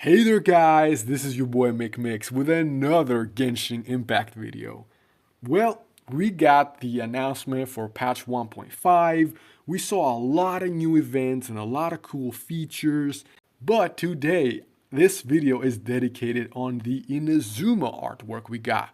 Hey there guys, this is your boy McMix with another Genshin Impact video. Well, we got the announcement for patch 1.5, we saw a lot of new events and a lot of cool features, but today this video is dedicated on the Inazuma artwork we got.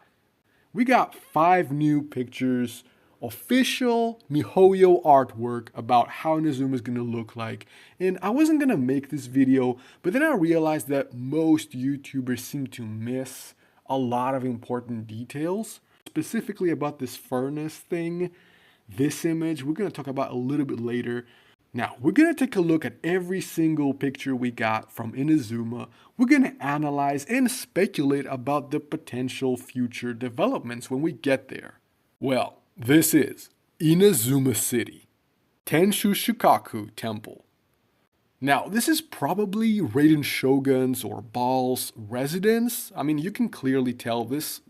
We got 5 new pictures, official MiHoYo artwork about how Inazuma is going to look like. And I wasn't going to make this video, but then I realized that most YouTubers seem to miss a lot of important details, specifically about this furnace thing. This image, we're going to talk about a little bit later. Now, we're going to take a look at every single picture we got from Inazuma. We're going to analyze and speculate about the potential future developments when we get there. Well, this is Inazuma City, Tenshu Shukaku Temple. Now, this is probably Raiden Shogun's or Baal's residence. I mean, you can clearly tell this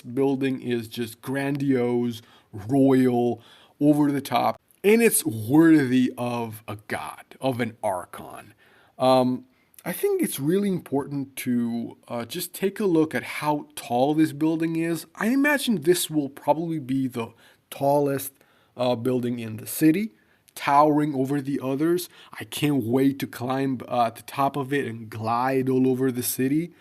building is just grandiose, royal, over the top. And it's worthy of a god, of an archon. I think it's really important to just take a look at how tall this building is. I imagine this will probably be the tallest building in the city, towering over the others. I can't wait to climb at the top of it and glide all over the city.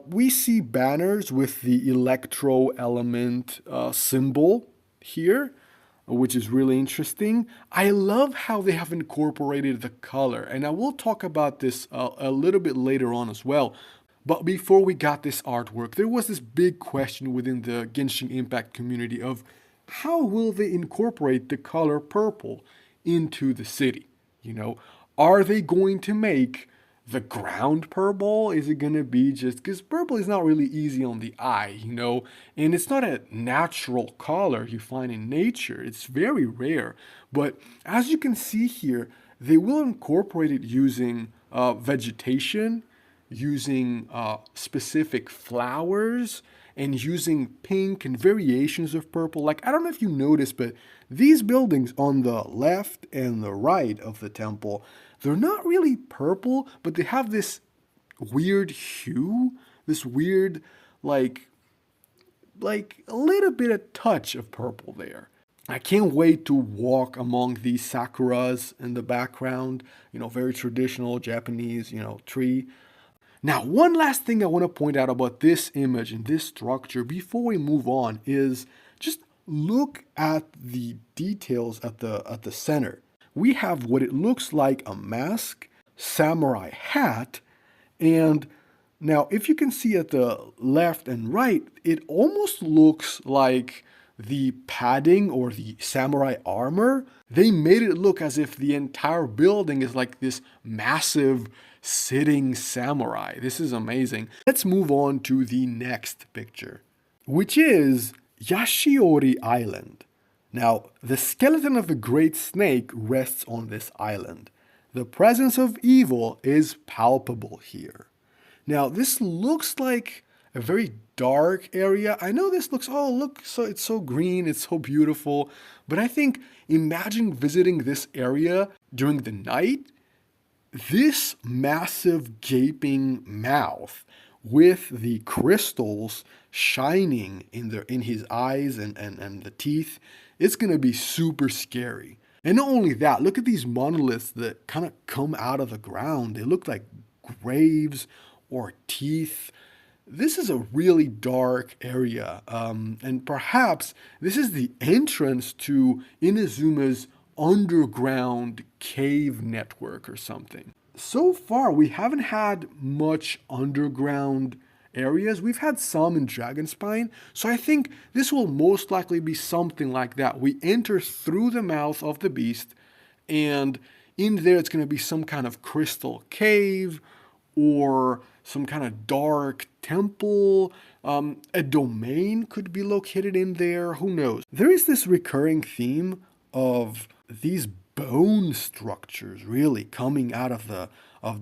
We see banners with the electro element symbol here, which is really interesting. I love how they have incorporated the color, and I will talk about this a little bit later on as well. But before we got this artwork, there was this big question within the Genshin Impact community of how will they incorporate the color purple into the city? You know, are they going to make the ground purple? Is it going to be just because purple is not really easy on the eye, you know, and it's not a natural color you find in nature. It's very rare. But as you can see here, they will incorporate it using vegetation, using specific flowers, and using pink and variations of purple. Like, I don't know if you noticed, but these buildings on the left and the right of the temple, they're not really purple, but they have this weird hue, this weird, like a little bit of touch of purple there. I can't wait to walk among these sakuras in the background, you know, very traditional Japanese, you know, tree. Now, one last thing I want to point out about this image and this structure before we move on is just look at the details at the center. We have what it looks like a mask, samurai hat, and now if you can see at the left and right, it almost looks like the padding or the samurai armor. They made it look as if the entire building is like this massive sitting samurai. This is amazing. Let's move on to the next picture, which is Yashiori Island. Now, the skeleton of the great snake rests on this island. The presence of evil is palpable here. Now, this looks like a very dark area. I know this looks, oh look, so it's so green, it's so beautiful, but I think imagine visiting this area during the night. This massive gaping mouth with the crystals shining in his eyes and the teeth, it's gonna be super scary. And not only that, look at these monoliths that kind of come out of the ground. They look like graves or teeth. This is a really dark area, and perhaps this is the entrance to Inazuma's underground cave network or something. So far, we haven't had much underground areas. We've had some in Dragonspine, so I think this will most likely be something like that. We enter through the mouth of the beast, and in there it's going to be some kind of crystal cave or some kind of dark temple. A domain could be located in there. Who knows? There is this recurring theme of these bone structures really coming out of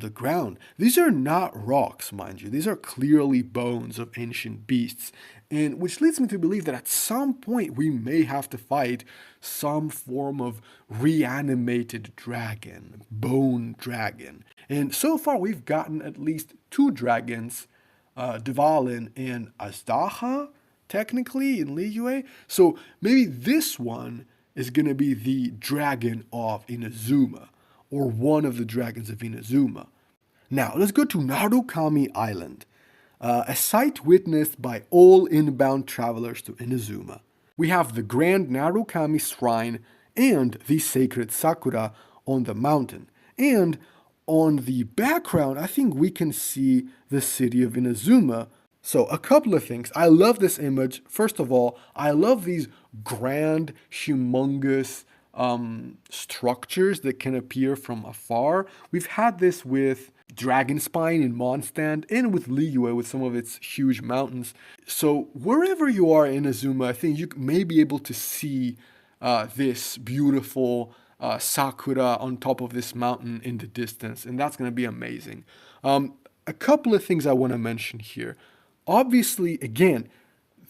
the ground. These are not rocks, mind you. These are clearly bones of ancient beasts, and which leads me to believe that at some point we may have to fight some form of reanimated dragon, bone dragon. And so far, we've gotten at least two dragons, Dvalin and Azdaha, technically, in Liyue. So maybe this one is going to be the dragon of Inazuma, or one of the dragons of Inazuma. Now, let's go to Nagakami Island, a site witnessed by all inbound travelers to Inazuma. We have the Grand Narukami Shrine and the sacred Sakura on the mountain. And on the background, I think we can see the city of Inazuma. So, a couple of things. I love this image. First of all, I love these grand, humongous structures that can appear from afar. We've had this with Dragonspine in Mondstadt and with Liyue with some of its huge mountains. So wherever you are in Inazuma, I think you may be able to see this beautiful sakura on top of this mountain in the distance, and that's going to be amazing. A couple of things I want to mention here. Obviously, again,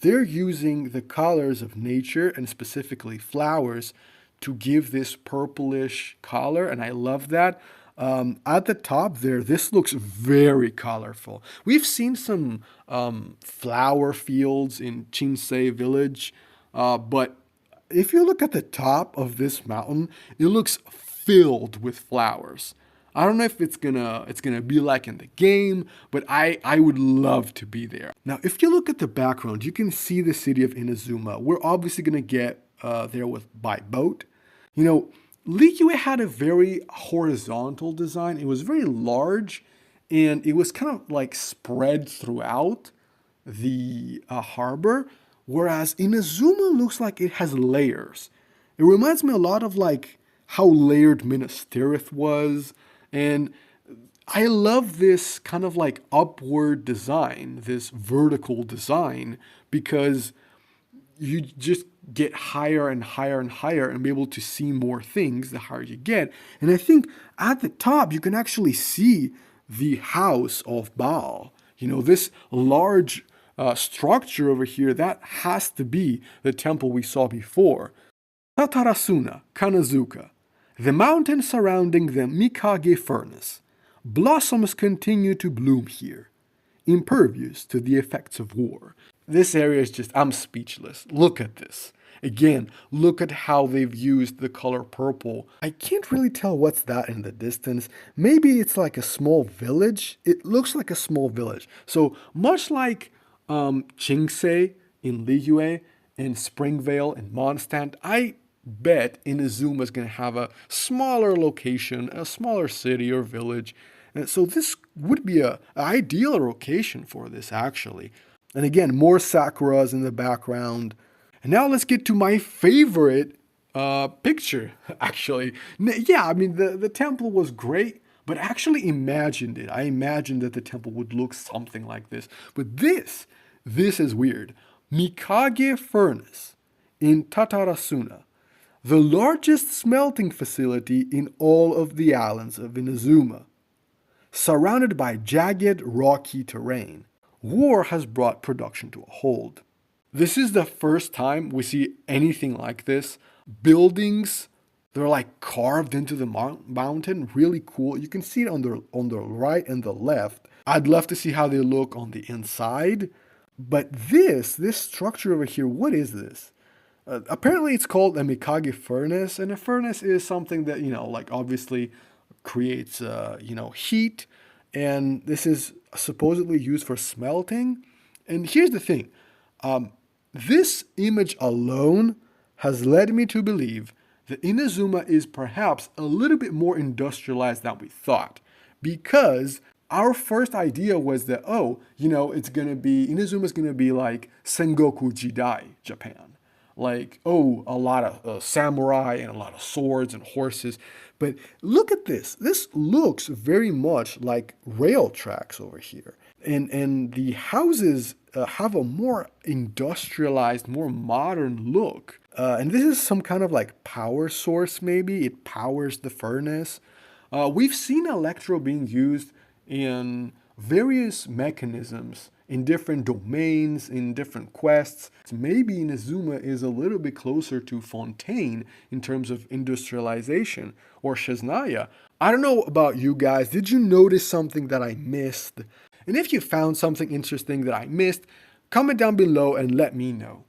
they're using the colors of nature and specifically flowers to give this purplish color, and I love that. At the top there, this looks very colorful. We've seen some flower fields in Chinsei village, but if you look at the top of this mountain, it looks filled with flowers. I don't know if it's gonna be like in the game, but I would love to be there. Now, if you look at the background, you can see the city of Inazuma. We're obviously gonna get there by boat. You know, Liyue had a very horizontal design. It was very large, and it was kind of like spread throughout the harbor, whereas Inazuma looks like it has layers. It reminds me a lot of like how layered Minas Tirith was, and I love this kind of like upward design, this vertical design, because you just get higher and higher and higher and be able to see more things the higher you get. And I think at the top, you can actually see the house of Baal. You know, this large structure over here, that has to be the temple we saw before. Tatarasuna, Kanazuka, the mountain surrounding the Makagi Furnace. Blossoms continue to bloom here, impervious to the effects of war. This area is just, I'm speechless. Look at this. Again, look at how they've used the color purple. I can't really tell what's that in the distance. Maybe it's like a small village. It looks like a small village. So much like Chinsei in Liyue and Springvale in Mondstadt, I bet Inazuma is going to have a smaller location, a smaller city or village. And so this would be an ideal location for this, actually. And again, more sakuras in the background. And now let's get to my favorite picture, actually. Yeah, I mean, the temple was great, but I actually imagined it. I imagined that the temple would look something like this. But this is weird. Makagi Furnace in Tatarasuna, the largest smelting facility in all of the islands of Inazuma. Surrounded by jagged, rocky terrain, war has brought production to a halt. This is the first time we see anything like this. Buildings, they're like carved into the mountain, really cool. You can see it on the right and the left. I'd love to see how they look on the inside. But this structure over here, what is this? Apparently it's called a Makagi Furnace, and a furnace is something that, like obviously creates, heat, and this is supposedly used for smelting. And here's the thing. This image alone has led me to believe that Inazuma is perhaps a little bit more industrialized than we thought, because our first idea was that, Inazuma's gonna be like Sengoku Jidai Japan. Like, a lot of samurai and a lot of swords and horses. But look at this. This looks very much like rail tracks over here. And the houses have a more industrialized, more modern look. And this is some kind of like power source, maybe. It powers the furnace. We've seen electro being used in various mechanisms, in different domains, in different quests. Maybe Inazuma is a little bit closer to Fontaine in terms of industrialization, or Shesnaya. I don't know about you guys, did you notice something that I missed? And if you found something interesting that I missed, comment down below and let me know.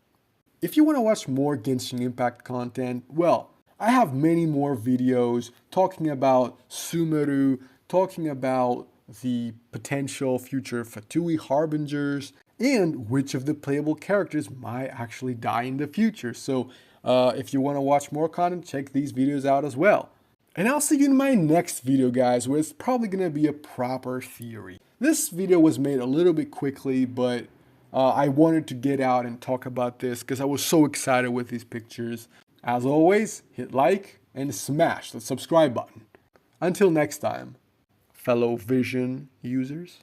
If you want to watch more Genshin Impact content, well, I have many more videos talking about Sumeru, talking about the potential future Fatui Harbingers, and which of the playable characters might actually die in the future. So if you want to watch more content, check these videos out as well. And I'll see you in my next video, guys, where it's probably going to be a proper theory. This video was made a little bit quickly, but I wanted to get out and talk about this because I was so excited with these pictures. As always, hit like and smash the subscribe button. Until next time, fellow Vision users.